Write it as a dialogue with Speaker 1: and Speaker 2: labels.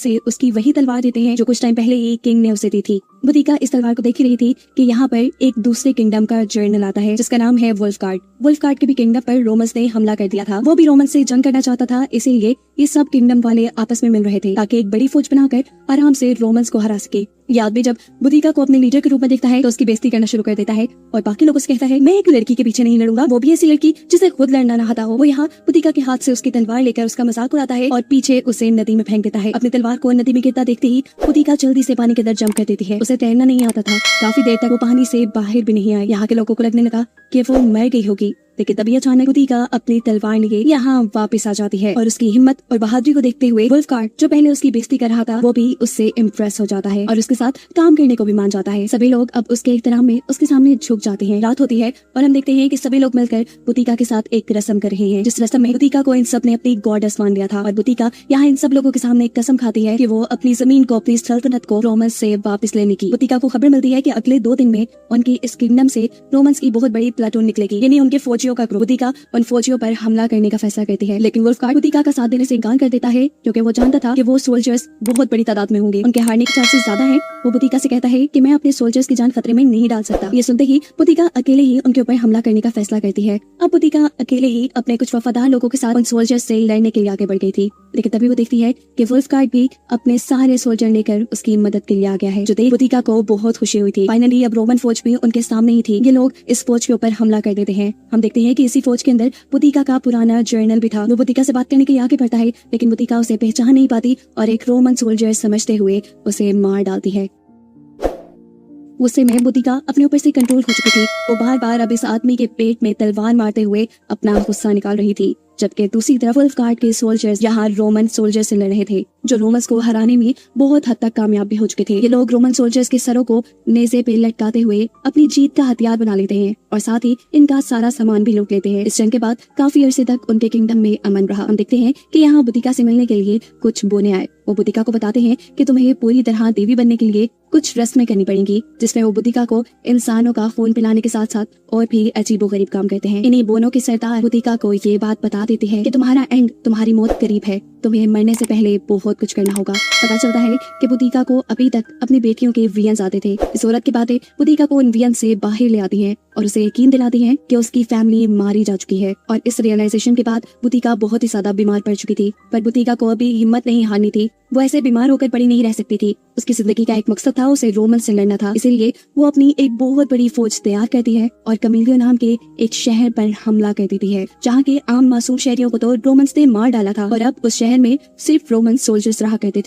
Speaker 1: उसे उसकी वही तलवार देते हैं जो कुछ टाइम पहले ही किंग ने उसे दी थी। बुतिका इस तलवार को देख ही रही थी कि यहाँ पर एक दूसरे किंगडम का जर्नल आता है जिसका नाम है वुल्फगार्ड। वुल्फगार्ड के भी किंगडम पर रोमन्स ने हमला कर दिया था। वो भी रोमन्स से जंग करना चाहता था, इसीलिए ये सब किंगडम वाले आपस में मिल रहे थे ताकि एक बड़ी फौज बनाकर आराम से रोमन्स को हरा सके। ये आदमी जब बुतिका को अपने लीडर के रूप में देखता है तो उसकी बेइज्जती करना शुरू कर देता है और बाकी लोगों से कहता है मैं एक लड़की के पीछे नहीं लड़ूंगा, वो भी ऐसी लड़की जिसे खुद लड़ना ना आता हो। वो यहाँ बुतिका के हाथ से उसकी तलवार लेकर उसका मजाक उड़ाता है और पीछे उसे नदी में फेंक देता है। अपनी तलवार को नदी में गिरता देखते ही बुतिका जल्दी से पानी के अंदर जंप कर देती है। उसे तैरना नहीं आता था, काफी देर तक वो पानी से बाहर भी नहीं आई। यहाँ के लोगों को लगने लगा कि वो मर गई होगी, लेकिन तभी अचानक बुतिका अपनी तलवार लिए यहाँ वापस आ जाती है और उसकी हिम्मत और बहादुरी को देखते हुए वुल्फगार्ड जो पहले उसकी बेइज्जती कर रहा था वो भी उससे इम्प्रेस हो जाता है और उसके साथ काम करने को भी मान जाता है। सभी लोग अब उसके एहतराम में उसके सामने झुक जाते हैं। रात होती है और हम देखते हैं कि सभी लोग मिलकर बुतिका के साथ एक रस्म कर रहे हैं, जिस रस्म में बुतिका को इन सब ने अपनी गॉडेस मान लिया था और बुतिका यहाँ इन सब लोगों के सामने एक कसम खाती है कि वो अपनी जमीन को, अपनी सल्तनत को रोमन्स से वापस लेने की। बुतिका को खबर मिलती है कि अगले 2 दिन में उनकी इस किंगडम से रोमन्स की बहुत बड़ी प्लाटून निकलेगी, यानी उनके फौजियों का ग्रुप। बुतिका उन फौजियों पर हमला करने का फैसला करती है, लेकिन वुल्फगार्ड बुतिका का साथ देने से इनकार कर देता है क्योंकि वो जानता था कि वो सोल्जर्स बहुत बड़ी तादाद में होंगे, उनके हारने के चांसेस ज्यादा हैं। वो बुतिका से कहता है कि मैं अपने सोल्जर्स की जान खतरे में नहीं डाल सकता। ये सुनते ही बुतिका अकेले ही उनके ऊपर हमला करने का फैसला करती है। अब बुतिका अकेले ही अपने कुछ वफादार लोगों के साथ उन सोल्जर्स से लड़ने के लिए आगे बढ़ गई थी, लेकिन तभी वो देखती है कि वुल्फगार्ड भी अपने सारे सोल्जर लेकर उसकी मदद के लिए आ गया है, जो देख बुतिका को बहुत खुशी हुई थी। फाइनली अब रोमन फौज भी उनके सामने ही थी। ये लोग इस फौज के ऊपर हमला कर देते हैं। हम देखते हैं कि इसी फौज के अंदर बुतिका का पुराना जर्नल भी था। वो बुतिका से बात करने के लिए आगे बढ़ता है, लेकिन बुतिका उसे पहचान नहीं पाती और एक रोमन सोल्जर समझते हुए उसे मार डालती है। गुस्से में बुतिका अपने ऊपर से कंट्रोल खो चुकी थी। वो बार बार अब इस आदमी के पेट में तलवार मारते हुए अपना गुस्सा निकाल रही थी, जबकि दूसरी तरफ वुल्फगार्ड के सोल्जर्स यहाँ रोमन सोल्जर से लड़ रहे थे जो रोमन्स को हराने में बहुत हद तक कामयाब भी हो चुके थे। ये लोग रोमन सोल्जर्स के सरों को नेज़े पे लटकाते हुए अपनी जीत का हथियार बना लेते हैं और साथ ही इनका सारा सामान भी लूट लेते हैं। इस जंग के बाद काफी अरसे तक उनके किंगडम में अमन रहा। हम देखते हैं कि यहाँ बुतिका से मिलने के लिए कुछ बोने आए। वो बुतिका को बताते हैं कि तुम्हें पूरी तरह देवी बनने के लिए कुछ रस्में करनी पड़ेंगी, जिसमें वो बुतिका को इंसानों का खून पिलाने के साथ साथ और भी अजीबोगरीब काम करते हैं। इन्हीं बोनों के सरदार बुतिका को ये बात बता देते हैं कि तुम्हारा एंड, तुम्हारी मौत करीब है, तुम्हें मरने से पहले बहुत कुछ करना होगा। पता चलता है कि बुतिका को अभी तक अपनी बेटियों के वियंस आते थे। इस औरत की बातें बुतिका को उन वियंस से बाहर ले आती हैं और उसे यकीन दिलाती हैं कि उसकी फैमिली मारी जा चुकी है। और इस रियलाइजेशन के बाद बुतिका बहुत ही ज्यादा बीमार पड़ चुकी थी, पर बुतिका को अभी हिम्मत नहीं हारनी थी। वो ऐसे बीमार होकर पड़ी नहीं रह सकती थी। उसकी जिंदगी का एक मकसद था, उसे रोमन से लड़ना था। इसीलिए वो अपनी एक बहुत बड़ी फौज तैयार करती है और कमिलियो नाम के एक शहर पर हमला कर देती है, जहाँ के आम मासूम शहरियों को तो रोमन्स ने मार डाला था और अब उस शहर में सिर्फ रोमन सोल्जर्स रहा करते थे।